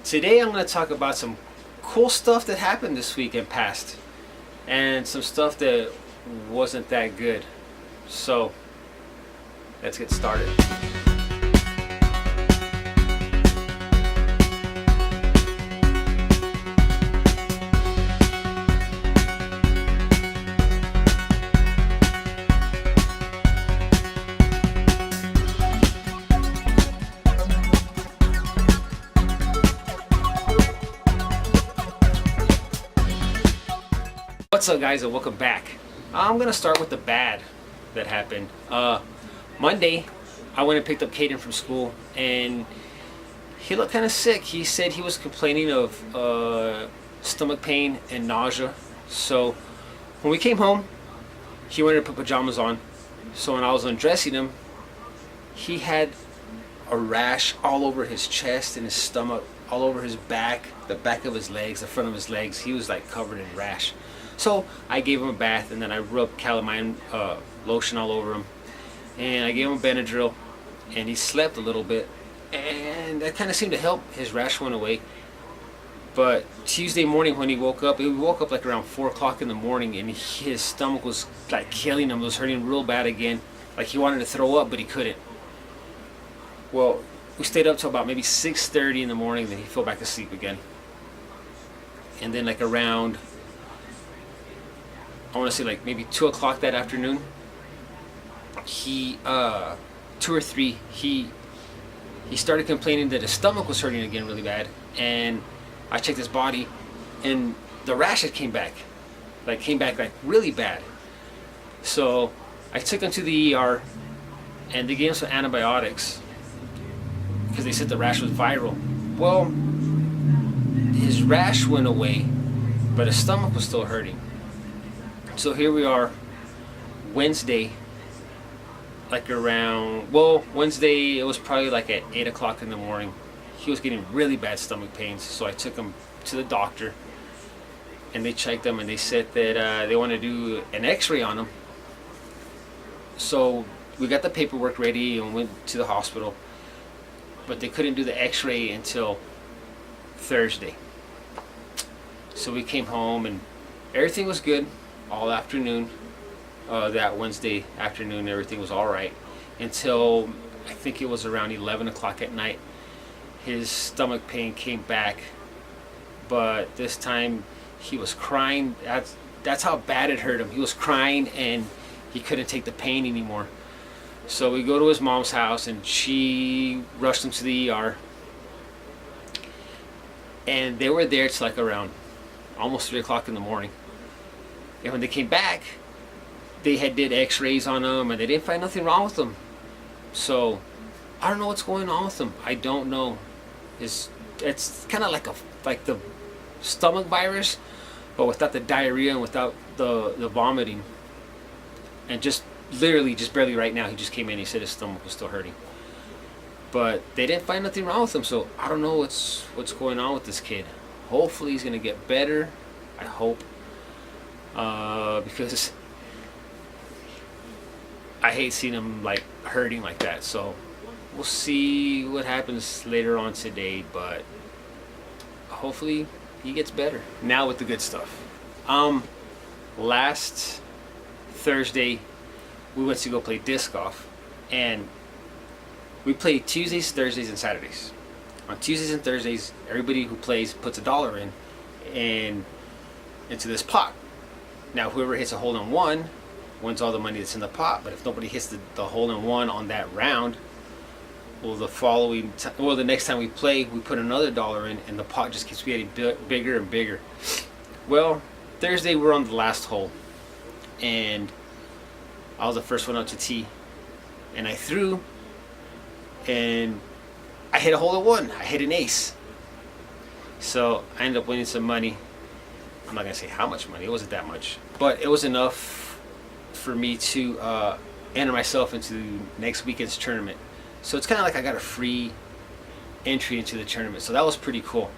Today I'm going to talk about some cool stuff that happened this week and past, and some stuff that wasn't that good. So, let's get started. What's up, guys, and welcome back. I'm gonna start with the bad that happened. Monday, I went and picked up Caden from school, and he looked kind of sick. He said he was complaining of stomach pain and nausea. So when we came home, he wanted to put pajamas on. So when I was undressing him, he had a rash all over his chest and his stomach, all over his back, the back of his legs, the front of his legs. He was like covered in rash. So I gave him a bath, and then I rubbed calamine lotion all over him, and I gave him Benadryl, and he slept a little bit, and that kind of seemed to help. His rash went away. But Tuesday morning when he woke up like around 4 o'clock in the morning, and his stomach was like killing him. It was hurting real bad again. Like he wanted to throw up, but he couldn't. Well, we stayed up till about maybe 6:30 in the morning, then he fell back asleep again. And then like around, I want to say like maybe 2 o'clock that afternoon, he 2 or 3, he started complaining that his stomach was hurting again really bad. And I checked his body, and the rash had came back like really bad. So I took him to the ER, and they gave him some antibiotics because they said the rash was viral. Well, his rash went away, but his stomach was still hurting. So here we are, Wednesday, Wednesday it was probably like at 8 o'clock in the morning. He was getting really bad stomach pains, so I took him to the doctor, and they checked him, and they said that they want to do an x-ray on him. So we got the paperwork ready and went to the hospital, but they couldn't do the x-ray until Thursday. So we came home, and everything was good all afternoon. That Wednesday afternoon, everything was all right until I think it was around 11 o'clock at night. His stomach pain came back, but this time he was crying. That's how bad it hurt him. He was crying, and he couldn't take the pain anymore. So we go to his mom's house, and she rushed him to the ER, and they were there till like around almost 3 o'clock in the morning. And when they came back, they had did x-rays on him, and they didn't find nothing wrong with him. So I don't know what's going on with him. I don't know. It's kind of like the stomach virus, but without the diarrhea and without the vomiting. And just literally just barely right now, he just came in, he said his stomach was still hurting. But they didn't find nothing wrong with him, so I don't know what's going on with this kid. Hopefully he's gonna get better. I hope. Because I hate seeing him like hurting like that. So we'll see what happens later on today, but hopefully he gets better. Now with the good stuff. Last Thursday we went to go play disc golf, and we play Tuesdays, Thursdays, and Saturdays. On Tuesdays and Thursdays, everybody who plays puts $1 in and into this pot. Now whoever hits a hole-in-one wins all the money that's in the pot, but if nobody hits the hole-in-one on that round, well, the next time we play, we put another $1 in, and the pot just keeps getting bigger and bigger. Well, Thursday we're on the last hole, and I was the first one up to tee, and I threw, and I hit a hole-in-one. I hit an ace. So I ended up winning some money. I'm not gonna say how much money. It wasn't that much, but it was enough for me to enter myself into next weekend's tournament. So it's kind of like I got a free entry into the tournament. So that was pretty cool.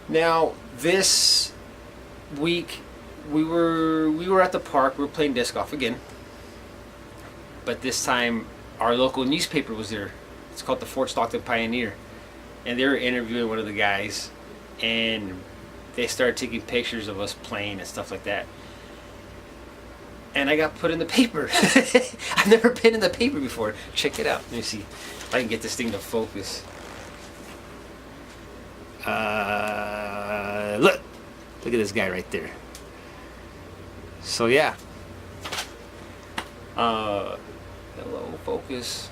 Now this week we were at the park. We were playing disc golf again, but this time our local newspaper was there It's called the Fort Stockton Pioneer, and they were interviewing one of the guys, and they started taking pictures of us playing and stuff like that. And I got put in the paper. I've never been in the paper before. Check it out. Let me see if I can get this thing to focus. Look at this guy right there. So yeah. Hello, focus.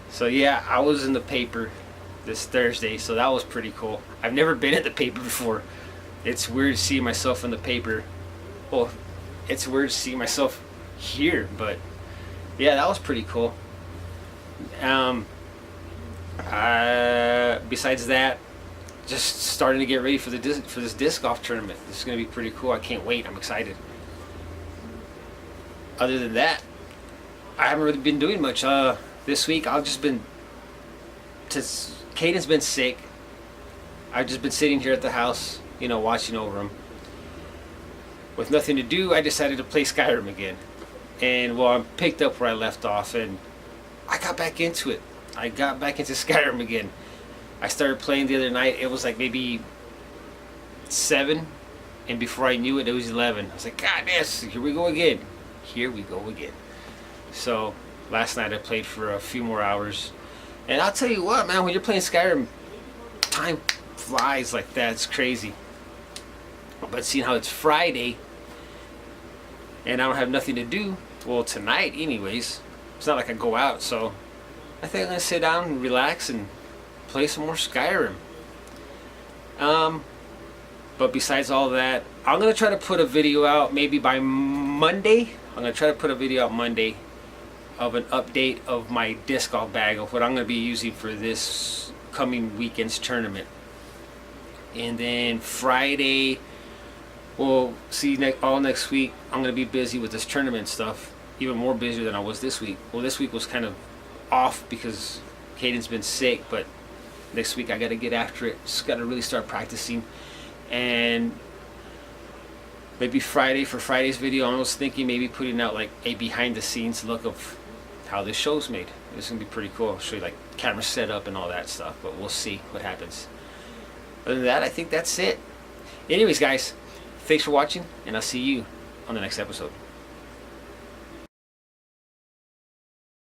So yeah, I was in the paper this Thursday, so that was pretty cool. I've never been in the paper before. It's weird to see myself in the paper. Well, it's weird to see myself here, but yeah, that was pretty cool. Besides that, just starting to get ready for this disc golf tournament. This is gonna be pretty cool. I can't wait. I'm excited. Other than that, I haven't really been doing much. This week I've just been. Caden's been sick. I've just been sitting here at the house, watching over him. With nothing to do, I decided to play Skyrim again. And well, I picked up where I left off, and I got back into it. I got back into Skyrim again. I started playing the other night. It was like maybe 7, and before I knew it, it was 11. I was like, God, yes, here we go again. Here we go again. So last night I played for a few more hours. And I'll tell you what, man, when you're playing Skyrim, time flies like that. It's crazy. But seeing how it's Friday, and I don't have nothing to do, well, tonight anyways, it's not like I go out, so I think I'm going to sit down and relax and play some more Skyrim. But besides all that, I'm going to try to put a video out maybe by Monday. I'm going to try to put a video out Monday of an update of my disc golf bag, of what I'm going to be using for this coming weekend's tournament. And then Friday, well, see, all next week I'm going to be busy with this tournament stuff, even more busier than I was this week. Well, this week was kind of off because Caden's been sick, but next week I got to get after it. Just got to really start practicing. And maybe Friday, for Friday's video, I was thinking maybe putting out like a behind the scenes look of how this show's made. It's gonna be pretty cool. I'll show you like camera setup and all that stuff, but we'll see what happens. Other than that, I think that's it. Anyways, guys, thanks for watching, and I'll see you on the next episode.